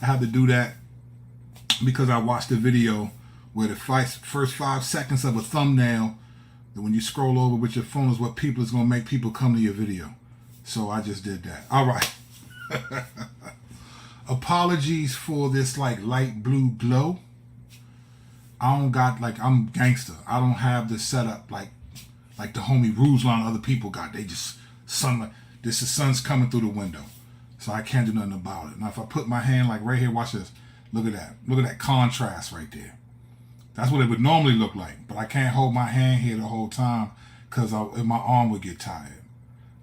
had to do that because I watched a video where the first 5 seconds of a thumbnail, that when you scroll over with your phone, is what people is going to make people come to your video. So I just did that. All right. Apologies for this like light blue glow. I don't got like, I'm gangster. I don't have this setup like the homie Ruslan and other people got. They just sunlight. This is sun's coming through the window, so I can't do nothing about it. Now if I put my hand like right here, watch this. Look at that. Look at that contrast right there. That's what it would normally look like, but I can't hold my hand here the whole time because my arm would get tired,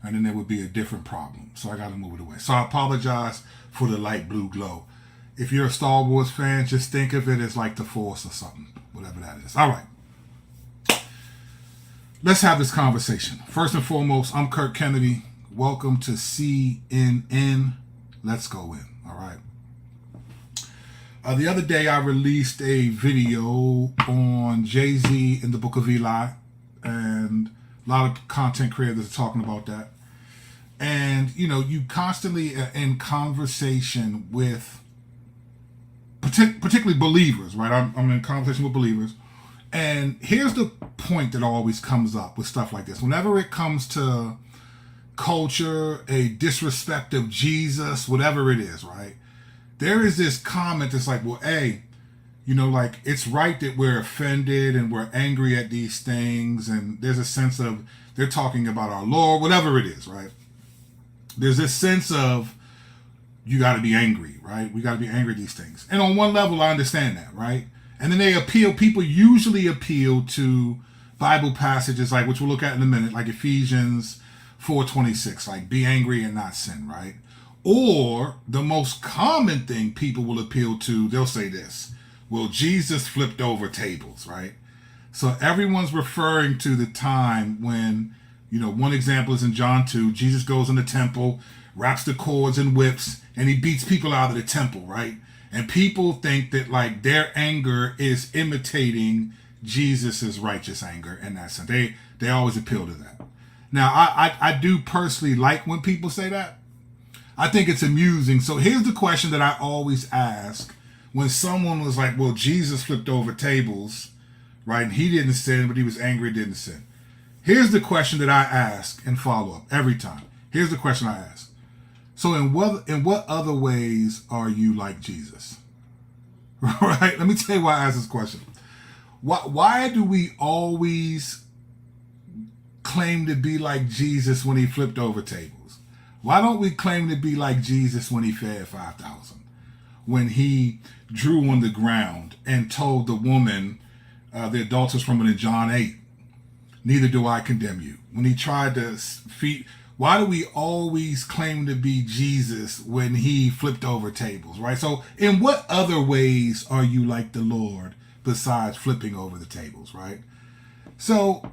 and then there would be a different problem. So I got to move it away. So I apologize for the light blue glow. If you're a Star Wars fan, just think of it as like the Force or something, whatever that is. All right. Let's have this conversation. First and foremost, I'm Kirk Kennedy. Welcome to CNN. Let's go in. All right. The other day, I released a video on Jay-Z in the Book of Eli, and a lot of content creators are talking about that. And, you know, you constantly are in conversation with particularly believers, right? I'm in conversation with believers. And here's the point that always comes up with stuff like this. Whenever it comes to culture, a disrespect of Jesus, whatever it is, right? There is this comment that's like, well, hey, you know, like it's right that we're offended and we're angry at these things. And there's a sense of they're talking about our Lord, whatever it is, right? There's this sense of you got to be angry, right? We got to be angry at these things. And on one level, I understand that, right? And then people usually appeal to Bible passages like, which we'll look at in a minute, like Ephesians 4:26, like be angry and not sin, right? Or the most common thing people will appeal to, they'll say this, well, Jesus flipped over tables, right? So everyone's referring to the time when, you know, one example is in John 2, Jesus goes in the temple, wraps the cords and whips, and he beats people out of the temple, right? And people think that like their anger is imitating Jesus's righteous anger in that sense. They always appeal to that. Now, I do personally like when people say that. I think it's amusing. So here's the question that I always ask when someone was like, well, Jesus flipped over tables, right? And he didn't sin, but he was angry, didn't sin. Here's the question that I ask and follow up every time. Here's the question I ask. So in what other ways are you like Jesus? Right? Let me tell you why I ask this question. Why do we always claim to be like Jesus when he flipped over tables? Why don't we claim to be like Jesus when he fed 5,000? When he drew on the ground and told the woman, the adulterous woman in John 8, neither do I condemn you. When he tried to feed, why do we always claim to be Jesus when he flipped over tables, right? So in what other ways are you like the Lord besides flipping over the tables, right? So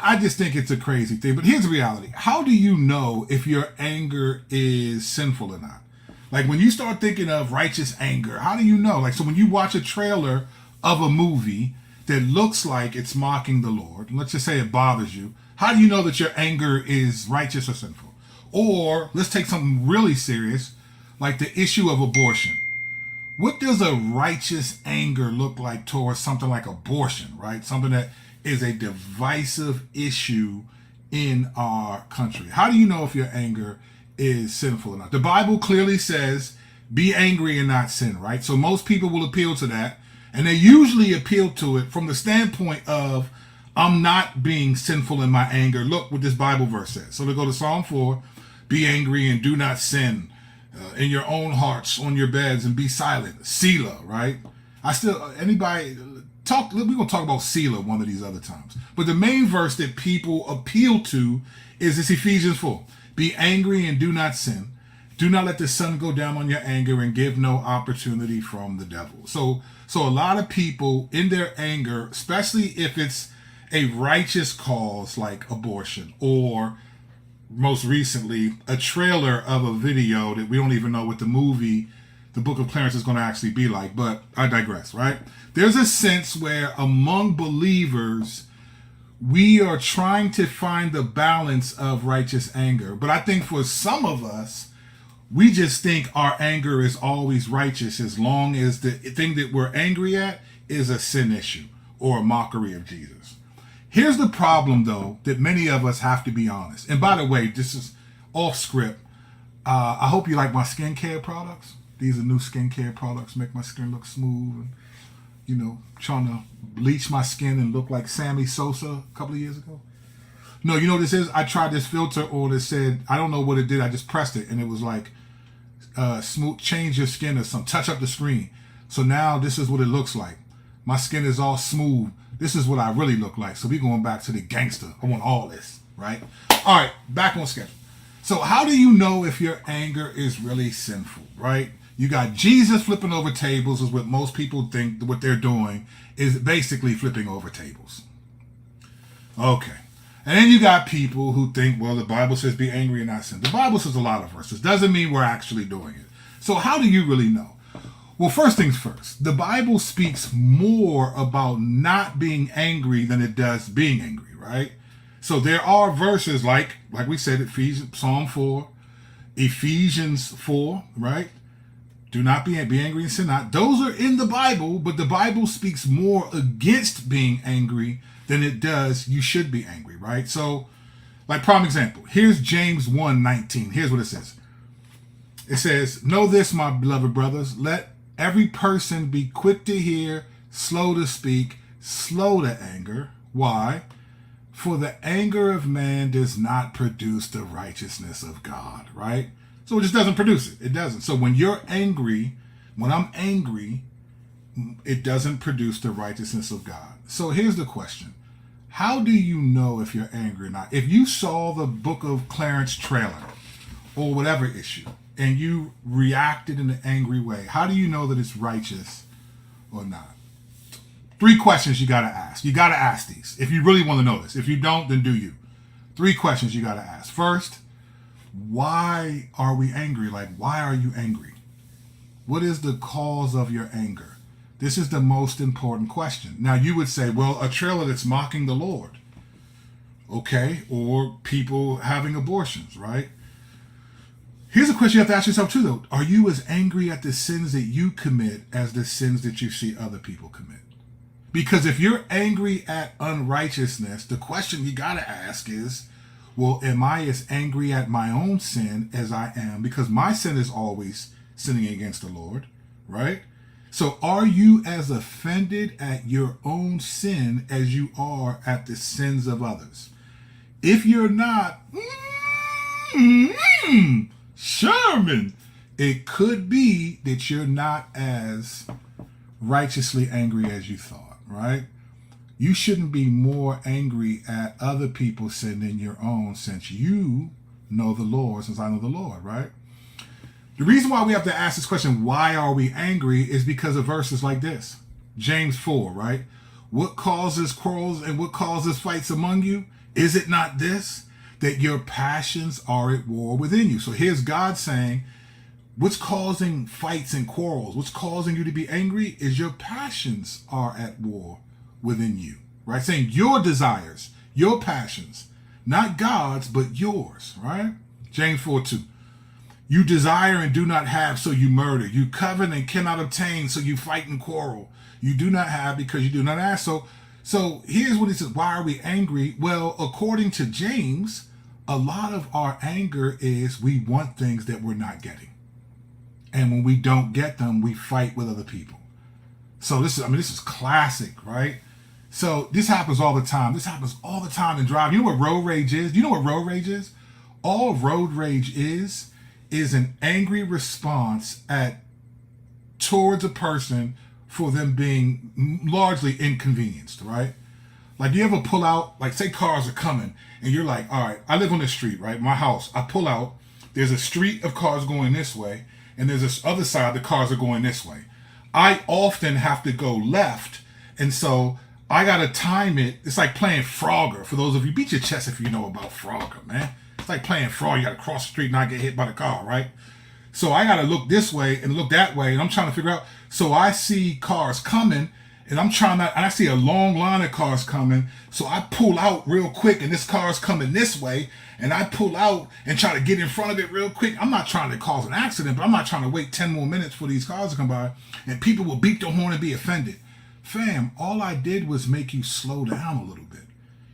I just think it's a crazy thing. But here's the reality. How do you know if your anger is sinful or not? Like when you start thinking of righteous anger, how do you know? Like, so when you watch a trailer of a movie that looks like it's mocking the Lord, and let's just say it bothers you, how do you know that your anger is righteous or sinful? Or let's take something really serious, like the issue of abortion. What does a righteous anger look like towards something like abortion, right? Something that is a divisive issue in our country. How do you know if your anger is sinful or not? The Bible clearly says, be angry and not sin, right? So most people will appeal to that, and they usually appeal to it from the standpoint of, I'm not being sinful in my anger. Look what this Bible verse says. So to go to Psalm 4, be angry and do not sin in your own hearts on your beds and be silent. Selah, right? We're going to talk about Selah one of these other times. But the main verse that people appeal to is this Ephesians 4. Be angry and do not sin. Do not let the sun go down on your anger and give no opportunity from the devil. So a lot of people in their anger, especially if it's a righteous cause like abortion, or most recently a trailer of a video that we don't even know what the movie The Book of Clarence is going to actually be like, but I digress, right? There's a sense where among believers, we are trying to find the balance of righteous anger. But I think for some of us, We just think our anger is always righteous as long as the thing that we're angry at is a sin issue or a mockery of Jesus. Here's the problem, though, that many of us have to be honest. And by the way, this is off script. I hope you like my skincare products. These are new skincare products, make my skin look smooth. And, trying to bleach my skin and look like Sammy Sosa a couple of years ago. No, you know what this is? I tried this filter on it said, I don't know what it did. I just pressed it and it was like, smooth, change your skin or something, touch up the screen. So now this is what it looks like. My skin is all smooth. This is what I really look like. So we're going back to the gangster. I want all this, right? All right, back on schedule. So how do you know if your anger is really sinful, right? You got Jesus flipping over tables is what most people think what they're doing is basically flipping over tables. Okay. And then you got people who think, well, the Bible says be angry and not sin. The Bible says a lot of verses. Doesn't mean we're actually doing it. So how do you really know? Well, first things first. The Bible speaks more about not being angry than it does being angry, right? So there are verses like we said, Psalm 4, Ephesians 4, right? Do not be angry and sin not. Those are in the Bible, but the Bible speaks more against being angry than it does you should be angry, right? So, like prime example, here's James 1:19. Here's what it says. It says, know this, my beloved brothers, let every person be quick to hear, slow to speak, slow to anger. Why? For the anger of man does not produce the righteousness of God, right? So it just doesn't produce it. It doesn't. So when you're angry, when I'm angry, it doesn't produce the righteousness of God. So here's the question. How do you know if you're angry or not? If you saw the Book of Clarence trailer or whatever issue and you reacted in an angry way, how do you know that it's righteous or not? 3 questions you got to ask. You got to ask these if you really want to know this. If you don't, then do you. 3 questions you got to ask. First, why are we angry? Like, why are you angry? What is the cause of your anger? This is the most important question. Now, you would say, well, a trailer that's mocking the Lord. Okay, or people having abortions, right? Here's a question you have to ask yourself too, though. Are you as angry at the sins that you commit as the sins that you see other people commit? Because if you're angry at unrighteousness, the question you got to ask is, well, am I as angry at my own sin as I am? Because my sin is always sinning against the Lord, right? So are you as offended at your own sin as you are at the sins of others? If you're not, Sherman, it could be that you're not as righteously angry as you thought, right? You shouldn't be more angry at other people's sin than your own, since you know the Lord, since I know the Lord, right? The reason why we have to ask this question, why are we angry, is because of verses like this. James 4, right? What causes quarrels and what causes fights among you? Is it not this, that your passions are at war within you? So here's God saying, what's causing fights and quarrels, what's causing you to be angry is your passions are at war within you, right? Saying your desires, your passions, not God's, but yours, right? James 4:2. You desire and do not have, so you murder. You covet and cannot obtain, so you fight and quarrel. You do not have because you do not ask. So here's what he says. Why are we angry? Well, according to James, a lot of our anger is we want things that we're not getting. And when we don't get them, we fight with other people. So this is classic, right? So this happens all the time. This happens all the time in driving. You know what road rage is? Do you know what road rage is? All road rage is an angry response towards a person for them being largely inconvenienced, right? Like, you ever pull out, like, say cars are coming, and you're like, all right, I live on this street, right? My house, I pull out, there's a street of cars going this way, and there's this other side, the cars are going this way. I often have to go left, and so I got to time it. It's like playing Frogger. For those of you, beat your chest if you know about Frogger, man. It's like playing Frogger. You got to cross the street and not get hit by the car, right? So I got to look this way and look that way, and I'm trying to figure out. So I see cars coming, and I'm trying to, and I see a long line of cars coming, so I pull out real quick, and this car's coming this way, and I pull out and try to get in front of it real quick. I'm not trying to cause an accident, but I'm not trying to wait 10 more minutes for these cars to come by, and people will beat their horn and be offended. Fam, all I did was make you slow down a little bit.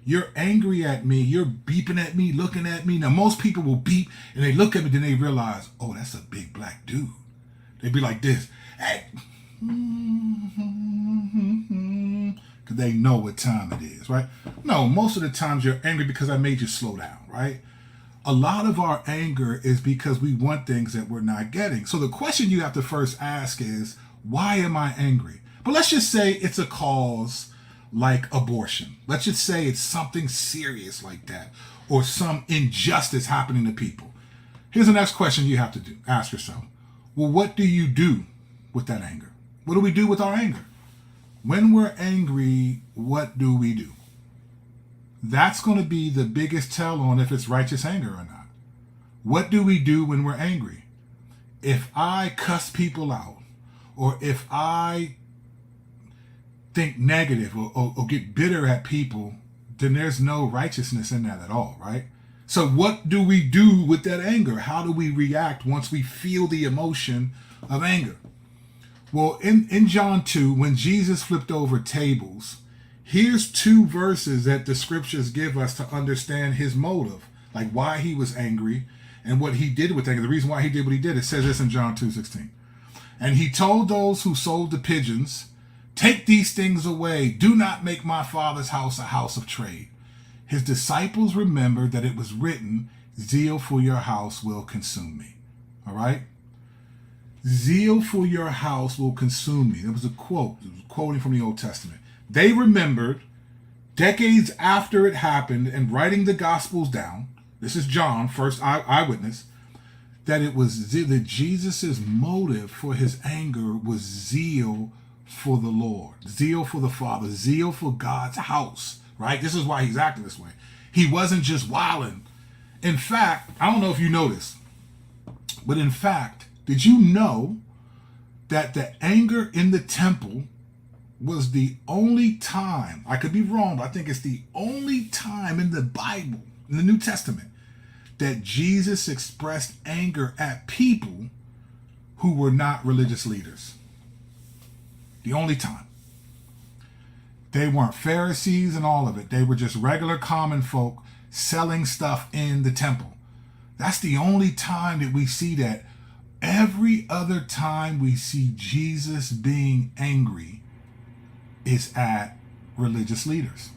You're angry at me. You're beeping at me, looking at me. Now, most people will beep, and they look at me, then they realize, oh, that's a big black dude. They'd be like this. Hey. Because they know what time it is, right? No, most of the times you're angry because I made you slow down, right? A lot of our anger is because we want things that we're not getting. So the question you have to first ask is, why am I angry? But let's just say it's a cause like abortion. Let's just say it's something serious like that, or some injustice happening to people. Here's the next question you have to ask yourself. Well, what do you do with that anger? What do we do with our anger? When we're angry, what do we do? That's going to be the biggest tell on if it's righteous anger or not. What do we do when we're angry? If I cuss people out, or if I think negative or get bitter at people, then there's no righteousness in that at all, right? So what do we do with that anger? How do we react once we feel the emotion of anger? Well, in John 2, when Jesus flipped over tables, here's two verses that the scriptures give us to understand his motive, like why he was angry and what he did with anger. The reason why he did what he did, it says this in John 2:16. And he told those who sold the pigeons, take these things away. Do not make my Father's house a house of trade. His disciples remembered that it was written, zeal for your house will consume me. All right? Zeal for your house will consume me. That was a quote. It was quoting from the Old Testament. They remembered decades after it happened and writing the Gospels down. This is John, first eyewitness. That it was that Jesus' motive for his anger was zeal for the Lord, zeal for the Father, zeal for God's house, right? This is why he's acting this way. He wasn't just wilding. In fact, I don't know if you know this, but in fact, did you know that the anger in the temple was the only time, I could be wrong, but I think it's the only time in the Bible, in the New Testament, that Jesus expressed anger at people who were not religious leaders. The only time. They weren't Pharisees and all of it. They were just regular common folk selling stuff in the temple. That's the only time that we see that. Every other time we see Jesus being angry is at religious leaders,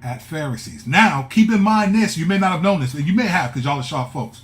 at Pharisees. Now, keep in mind this. You may not have known this, and you may have because y'all are sharp folks.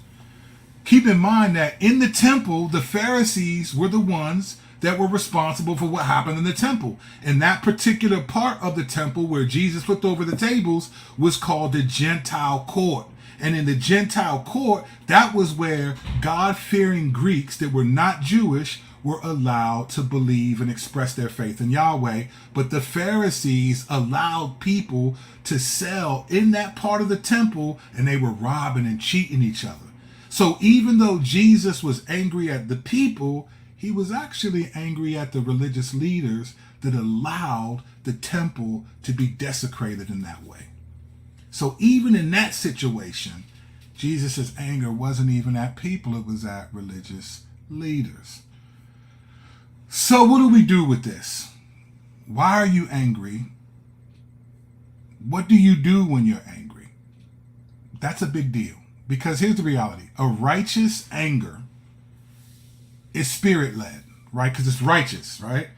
Keep in mind that in the temple, the Pharisees were the ones that were responsible for what happened in the temple. And that particular part of the temple where Jesus flipped over the tables was called the Gentile court. And in the Gentile court, that was where God-fearing Greeks that were not Jewish were allowed to believe and express their faith in Yahweh. But the Pharisees allowed people to sell in that part of the temple, and they were robbing and cheating each other. So even though Jesus was angry at the people, he was actually angry at the religious leaders that allowed the temple to be desecrated in that way. So even in that situation, Jesus' anger wasn't even at people, it was at religious leaders. So what do we do with this? Why are you angry? What do you do when you're angry? That's a big deal. Because here's the reality. A righteous anger is spirit-led, right? Because it's righteous, right?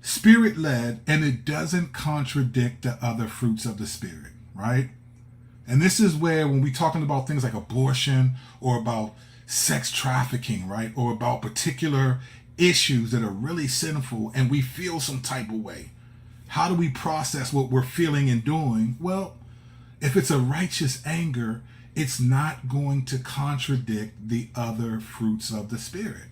Spirit-led, and it doesn't contradict the other fruits of the Spirit, right? And this is where when we're talking about things like abortion or about sex trafficking, right? Or about particular issues that are really sinful and we feel some type of way. How do we process what we're feeling and doing? Well, if it's a righteous anger, it's not going to contradict the other fruits of the Spirit.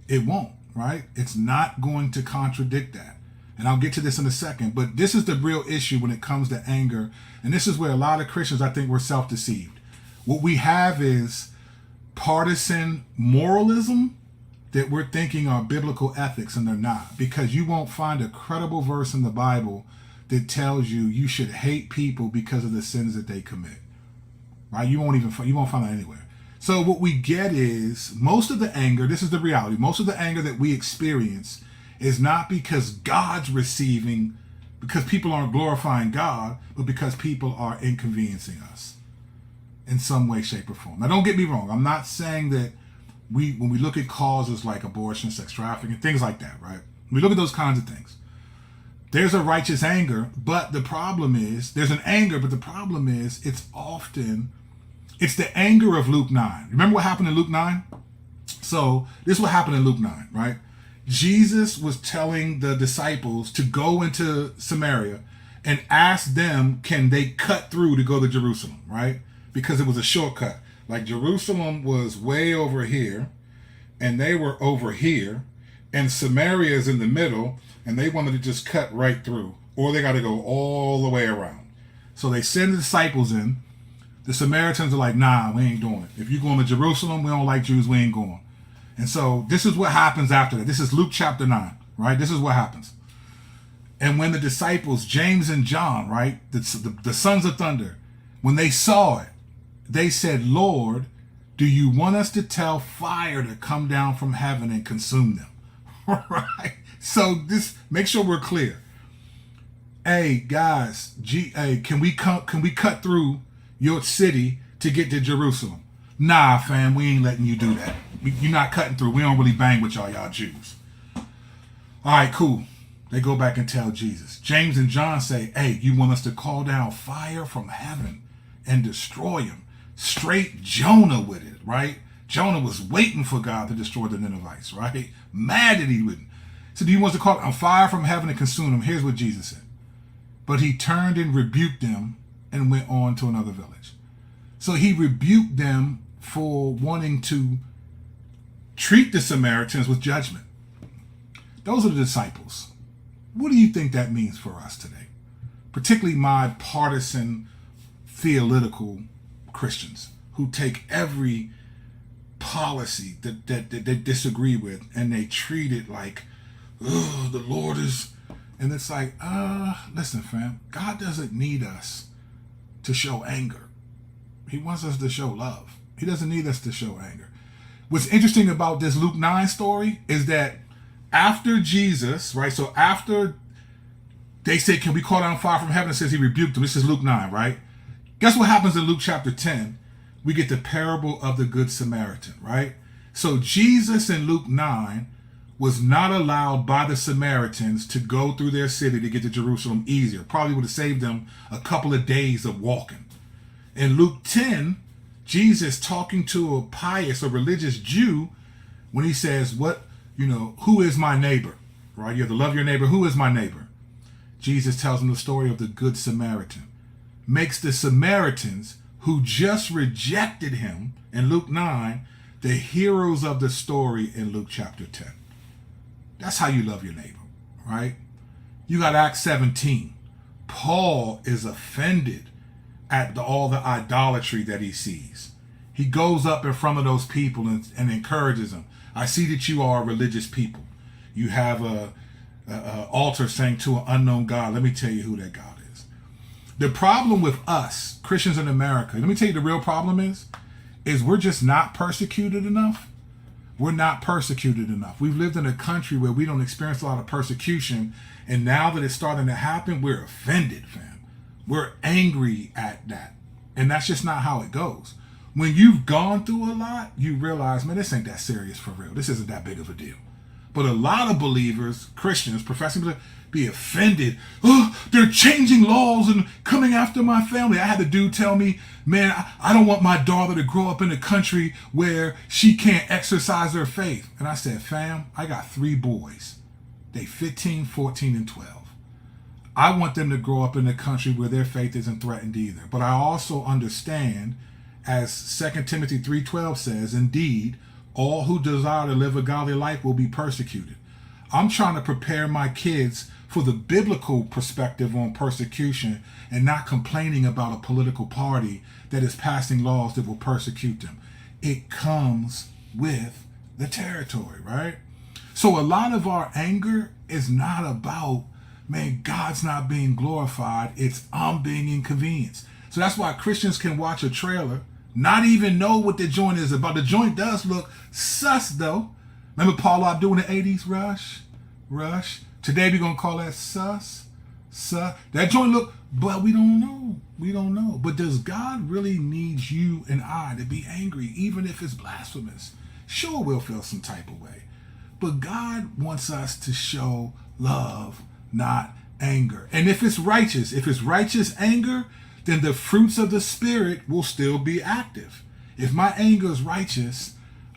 It won't, right? It's not going to contradict that. And I'll get to this in a second, but this is the real issue when it comes to anger. And this is where a lot of Christians, I think, were self-deceived. What we have is partisan moralism that we're thinking are biblical ethics, and they're not, because you won't find a credible verse in the Bible that tells you should hate people because of the sins that they commit. Right? You won't find that anywhere. So what we get is most of the anger, this is the reality, most of the anger that we experience is not because God's receiving, because people aren't glorifying God, but because people are inconveniencing us in some way, shape, or form. Now, don't get me wrong. I'm not saying that when we look at causes like abortion, sex trafficking, things like that, right? We look at those kinds of things. There's a righteous anger, but the problem is, there's an anger, but the problem is it's the anger of Luke 9. Remember what happened in Luke 9? So this is what happened in Luke 9, right? Jesus was telling the disciples to go into Samaria and ask them, can they cut through to go to Jerusalem, right? Because it was a shortcut. Like Jerusalem was way over here, and they were over here, and Samaria is in the middle, and they wanted to just cut right through, or they got to go all the way around. So they send the disciples in. The Samaritans are like, nah, we ain't doing it. If you're going to Jerusalem, we don't like Jews, we ain't going. And so this is what happens after that. This is Luke chapter 9, right? This is what happens. And when the disciples, James and John, right, the sons of thunder, when they saw it, they said, Lord, do you want us to tell fire to come down from heaven and consume them? Right? So this, make sure we're clear. Hey, guys, can we cut through your city to get to Jerusalem? Nah, fam, we ain't letting you do that. You're not cutting through. We don't really bang with y'all Jews. All right, cool. They go back and tell Jesus. James and John say, hey, you want us to call down fire from heaven and destroy him? Straight Jonah with it, right? Jonah was waiting for God to destroy the Ninevites, right? Mad that he wouldn't. So do you want us to call down fire from heaven and consume them? Here's what Jesus said. But he turned and rebuked them and went on to another village. So he rebuked them for wanting to treat the Samaritans with judgment. Those are the disciples. What do you think that means for us today? Particularly my partisan, theological Christians who take every policy that they disagree with and they treat it like, oh, the Lord is, and it's like, listen, fam, God doesn't need us to show anger. He wants us to show love. He doesn't need us to show anger. What's interesting about this Luke 9 story is that after Jesus, right, so after they say, can we call down fire from heaven? It says he rebuked them. This is Luke 9, right? Guess what happens in Luke chapter 10? We get the parable of the Good Samaritan, right? So Jesus in Luke 9 was not allowed by the Samaritans to go through their city to get to Jerusalem easier. Probably would have saved them a couple of days of walking. In Luke 10, Jesus talking to a pious or religious Jew when he says, who is my neighbor? Right? You have to love your neighbor. Who is my neighbor? Jesus tells him the story of the Good Samaritan. Makes the Samaritans who just rejected him in Luke 9 the heroes of the story in Luke chapter 10. That's how you love your neighbor, right? You got Acts 17. Paul is offended at all the idolatry that he sees. He goes up in front of those people and encourages them. I see that you are a religious people. You have a altar saying to an unknown God. Let me tell you who that God is. The problem with us, Christians in America, let me tell you the real problem is we're just not persecuted enough. We're not persecuted enough. We've lived in a country where we don't experience a lot of persecution, and now that it's starting to happen, we're offended, fam. We're angry at that, and that's just not how it goes. When you've gone through a lot, you realize, man, this ain't that serious for real. This isn't that big of a deal. But a lot of believers, Christians, professing to be offended. Oh, they're changing laws and coming after my family. I had a dude tell me, man, I don't want my daughter to grow up in a country where she can't exercise her faith. And I said, fam, I got 3 boys. They 15, 14, and 12. I want them to grow up in a country where their faith isn't threatened either. But I also understand, as 2 Timothy 3:12 says, indeed, all who desire to live a godly life will be persecuted. I'm trying to prepare my kids for the biblical perspective on persecution and not complaining about a political party that is passing laws that will persecute them. It comes with the territory, right? So a lot of our anger is not about, man, God's not being glorified. It's I'm being inconvenienced. So that's why Christians can watch a trailer, not even know what the joint is about. The joint does look sus, though. Remember Paul Abdul in the 80s? Rush. Today we're going to call that sus. That joint look, but we don't know. We don't know. But does God really need you and I to be angry, even if it's blasphemous? Sure, we'll feel some type of way. But God wants us to show love, not anger. And if it's righteous anger, then the fruits of the Spirit will still be active. If my anger is righteous,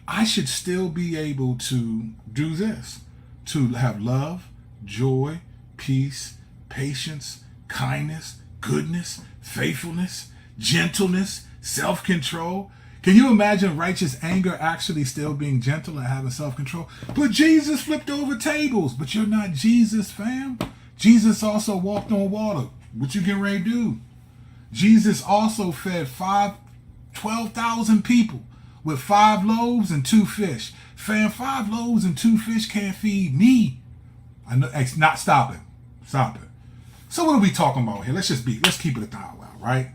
I should still be able to do this, to have love, joy, peace, patience, kindness, goodness, faithfulness, gentleness, self-control. Can you imagine righteous anger actually still being gentle and having self-control? But Jesus flipped over tables. But you're not Jesus, fam. Jesus also walked on water. What you getting ready to do? Jesus also fed 12,000 people with 5 loaves and 2 fish. Fam, 5 loaves and 2 fish can't feed me. I know. Not stop it. Stop it. So what are we talking about here? Let's keep it a thou, right?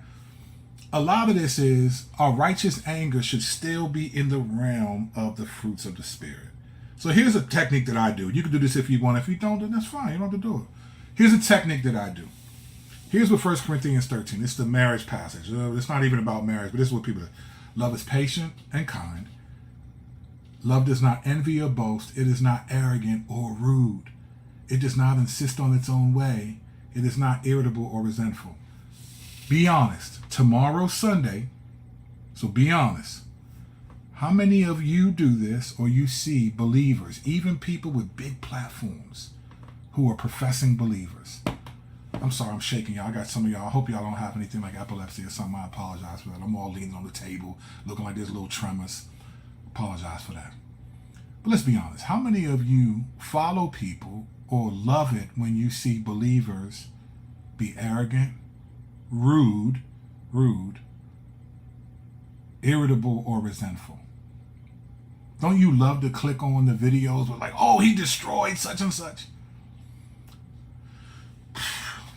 A lot of this is our righteous anger should still be in the realm of the fruits of the Spirit. So here's a technique that I do. You can do this if you want. If you don't, then that's fine. You don't have to do it. Here's a technique that I do. Here's what 1 Corinthians 13. It's the marriage passage. It's not even about marriage, but this is what people do. Love is patient and kind. Love does not envy or boast. It is not arrogant or rude. It does not insist on its own way. It is not irritable or resentful. Be honest. Tomorrow's Sunday, so be honest. How many of you do this or you see believers, even people with big platforms, who are professing believers? I'm sorry, I'm shaking y'all. I got some of y'all. I hope y'all don't have anything like epilepsy or something. I apologize for that. I'm all leaning on the table, looking like there's little tremors. Apologize for that. But let's be honest. How many of you follow people or love it when you see believers be arrogant, rude, irritable, or resentful? Don't you love to click on the videos with like, oh, he destroyed such and such?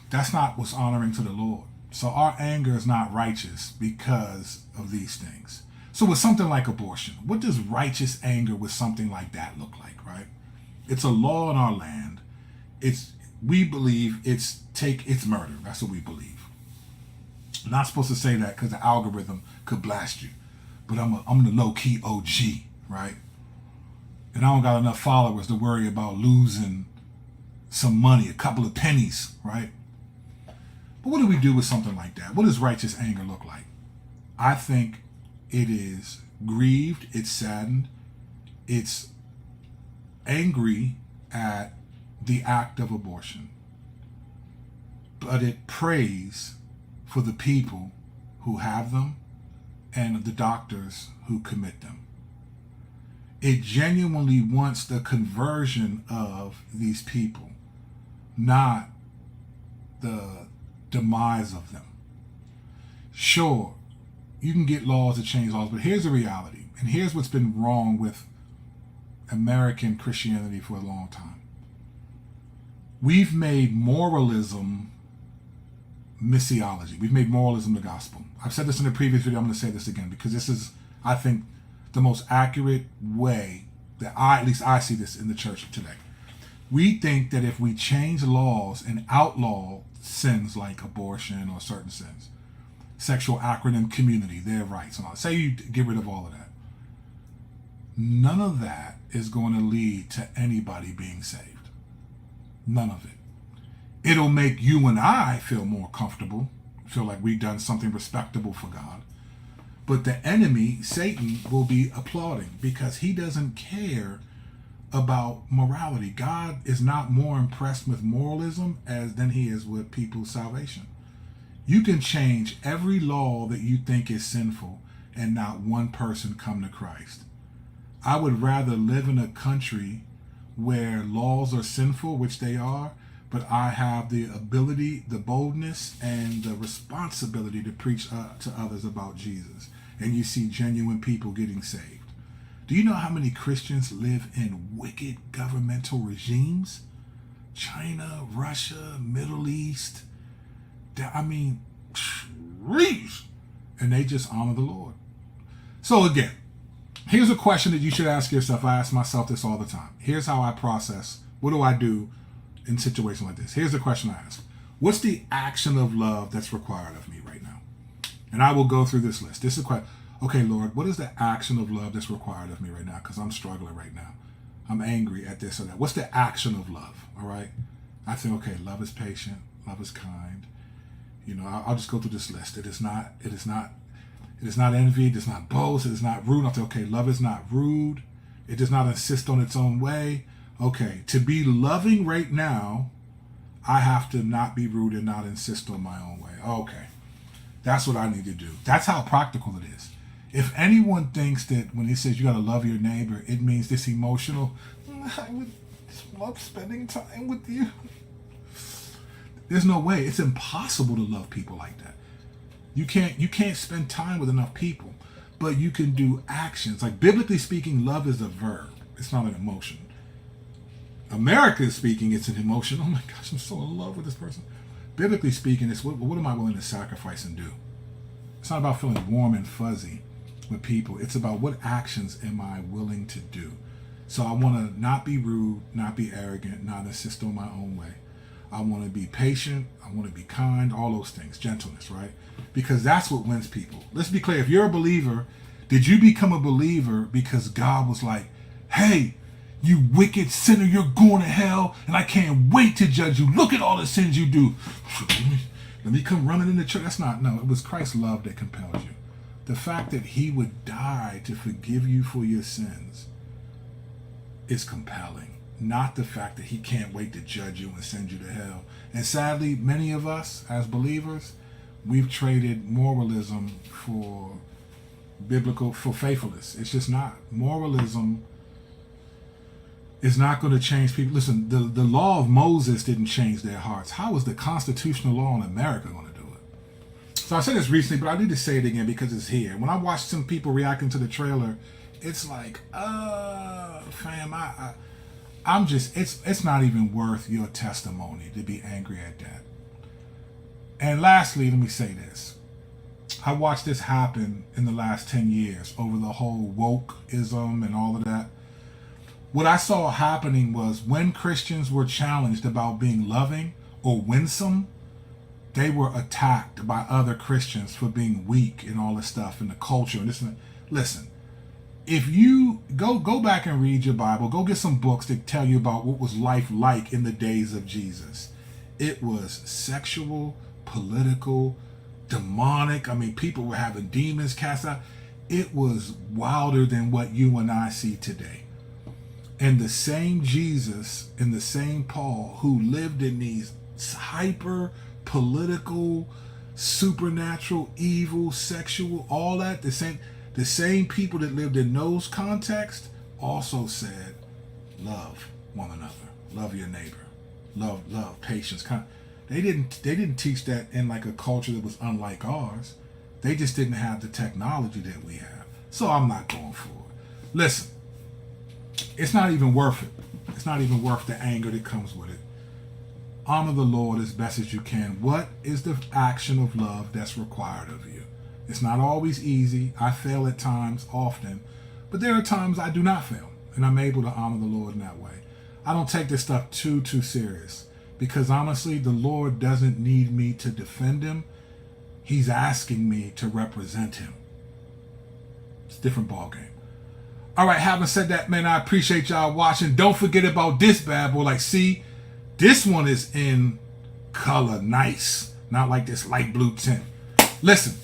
That's not what's honoring to the Lord. So our anger is not righteous because of these things. So with something like abortion, what does righteous anger with something like that look like, right? It's a law in our land. We believe it's murder. That's what we believe. I'm not supposed to say that because the algorithm could blast you. But I'm the low-key OG, right? And I don't got enough followers to worry about losing some money, a couple of pennies, right? But what do we do with something like that? What does righteous anger look like? I think it is grieved, it's saddened, it's angry at the act of abortion. But it prays for the people who have them and the doctors who commit them. It genuinely wants the conversion of these people, not the demise of them. Sure, you can get laws to change laws, but here's the reality, and here's what's been wrong with American Christianity for a long time. We've made moralism missiology. We've made moralism the gospel. I've said this in a previous video. I'm going to say this again because this is, I think, the most accurate way that at least I see this in the church today. We think that if we change laws and outlaw sins like abortion or certain sins, sexual acronym community, their rights, and all, say you get rid of all of that, none of that is going to lead to anybody being saved. None of it. It'll make you and I feel more comfortable, feel like we've done something respectable for God. But the enemy, Satan, will be applauding because he doesn't care about morality. God is not more impressed with moralism than he is with people's salvation. You can change every law that you think is sinful and not one person come to Christ. I would rather live in a country where laws are sinful, which they are, but I have the ability, the boldness, and the responsibility to preach to others about Jesus. And you see genuine people getting saved. Do you know how many Christians live in wicked governmental regimes? China, Russia, Middle East. I mean, trees. And they just honor the Lord. So again, here's a question that you should ask yourself. I ask myself this all the time. Here's how I process. What do I do in situations like this? Here's the question I ask. What's the action of love that's required of me right now? And I will go through this list. This is a question. Okay, Lord, what is the action of love that's required of me right now? Because I'm struggling right now. I'm angry at this or that. What's the action of love? All right. I think, okay, love is patient. Love is kind. You know, I'll just go through this list. It is not envy. It is not boast. It is not rude. I'll say, okay, love is not rude. It does not insist on its own way. Okay, to be loving right now, I have to not be rude and not insist on my own way. Okay, that's what I need to do. That's how practical it is. If anyone thinks that when he says you got to love your neighbor, it means this emotional, I would just love spending time with you. There's no way. It's impossible to love people like that. You can't spend time with enough people, but you can do actions. Like biblically speaking, love is a verb. It's not an emotion. America speaking, it's an emotion. Oh my gosh, I'm so in love with this person. Biblically speaking, it's what am I willing to sacrifice and do? It's not about feeling warm and fuzzy with people. It's about what actions am I willing to do. So I want to not be rude, not be arrogant, not insist on my own way. I want to be patient. I want to be kind, all those things, gentleness, right? Because that's what wins people. Let's be clear. If you're a believer, did you become a believer because God was like, hey, you wicked sinner, you're going to hell, and I can't wait to judge you. Look at all the sins you do. Let me come running in the church. That's not, no, it was Christ's love that compelled you. The fact that he would die to forgive you for your sins is compelling. Not the fact that he can't wait to judge you and send you to hell. And sadly, many of us as believers, we've traded moralism for faithfulness. It's just not. Moralism is not going to change people. Listen, the law of Moses didn't change their hearts. How is the constitutional law in America going to do it? So I said this recently, but I need to say it again because it's here. When I watch some people reacting to the trailer, it's like, fam, I'm just, it's not even worth your testimony to be angry at that. And lastly, let me say this. I watched this happen in the last 10 years over the whole wokeism and all of that. What I saw happening was when Christians were challenged about being loving or winsome, they were attacked by other Christians for being weak and all this stuff and the culture and this and that. Listen, if you go back and read your Bible, go get some books that tell you about what was life like in the days of Jesus. It was sexual, political, demonic. I mean, people were having demons cast out. It was wilder than what you and I see today. And the same Jesus and the same Paul who lived in these hyper political, supernatural, evil, sexual, all that, the same people that lived in those contexts also said, love one another, love your neighbor, love, patience. They didn't teach that in like a culture that was unlike ours. They just didn't have the technology that we have. So I'm not going for it. Listen, it's not even worth it. It's not even worth the anger that comes with it. Honor the Lord as best as you can. What is the action of love that's required of you? It's not always easy. I fail at times, often, but there are times I do not fail, and I'm able to honor the Lord in that way. I don't take this stuff too serious, because honestly, the Lord doesn't need me to defend him. He's asking me to represent him. It's a different ballgame. All right, having said that, man, I appreciate y'all watching. Don't forget about this bad boy. Like, see, this one is in color, nice, not like this light blue tint. Listen,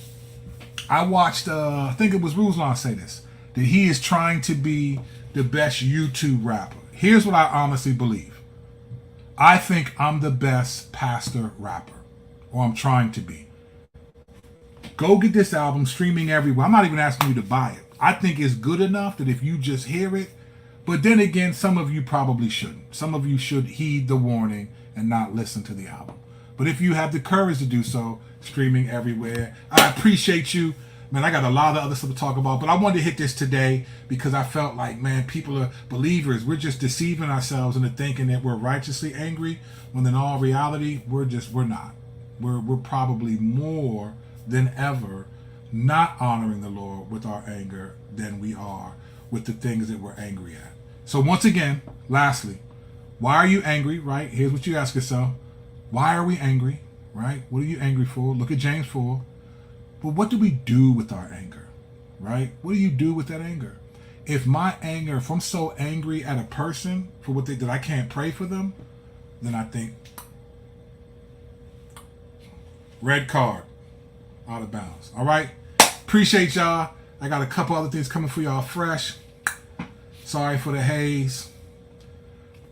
I watched, I think it was Ruslan say this, that he is trying to be the best YouTube rapper. Here's what I honestly believe. I think I'm the best pastor rapper, or I'm trying to be. Go get this album streaming everywhere. I'm not even asking you to buy it. I think it's good enough that if you just hear it, but then again, some of you probably shouldn't. Some of you should heed the warning and not listen to the album. But if you have the courage to do so, streaming everywhere. I appreciate you. Man, I got a lot of other stuff to talk about, but I wanted to hit this today because I felt like, man, people are believers. We're just deceiving ourselves into thinking that we're righteously angry, when in all reality, we're not. We're probably more than ever not honoring the Lord with our anger than we are with the things that we're angry at. So once again, lastly, why are you angry, right? Here's what you ask yourself. Why are we angry, right? What are you angry for? Look at James 4. But what do we do with our anger, right? What do you do with that anger? If I'm so angry at a person for what they did, I can't pray for them, then I think, red card, out of bounds. All right? Appreciate y'all. I got a couple other things coming for y'all fresh. Sorry for the haze.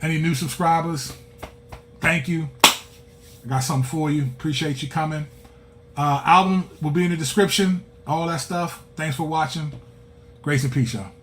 Any new subscribers? Thank you. I got something for you. Appreciate you coming. Album will be in the description. All that stuff. Thanks for watching. Grace and peace, y'all.